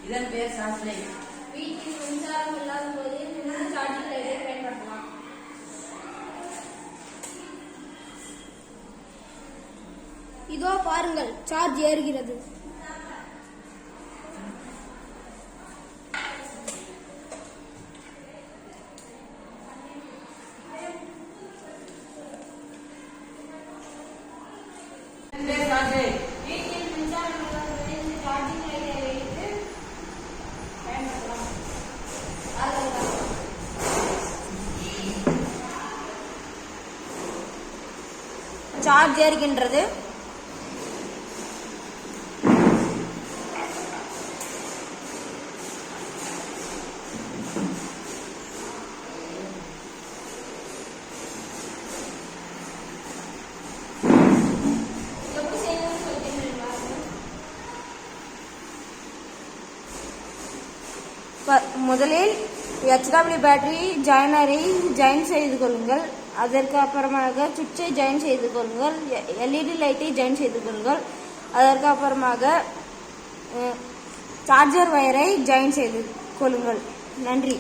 இதன் பெயர் charge light. வீட்டில் மின்சாரம் இல்லாத போது சார்ஜிங் லைட்டை பயன்படுத்தலாம். இதோ பாருங்கள், சார்ஜ் ஏறுகிறது. வீட்டில் மின்சாரம் இல்லாத போது சார்ஜிங் லைட்டை வைத்து பயன்படுத்தலாம். சார்ஜ் ஏறுகின்றது. முதலில் HW பேட்டரி ஜாயினரை ஜாயின் செய்து கொள்ளுங்கள். அதற்கு அப்புறமாக சுவிட்சை ஜாயின் செய்து கொள்ளுங்கள். LED லைட்டை ஜாயின் செய்து கொள்ளுங்கள். அதற்கு அப்புறமாக சார்ஜர் வயரை ஜாயின் செய்து கொள்ளுங்கள். நன்றி.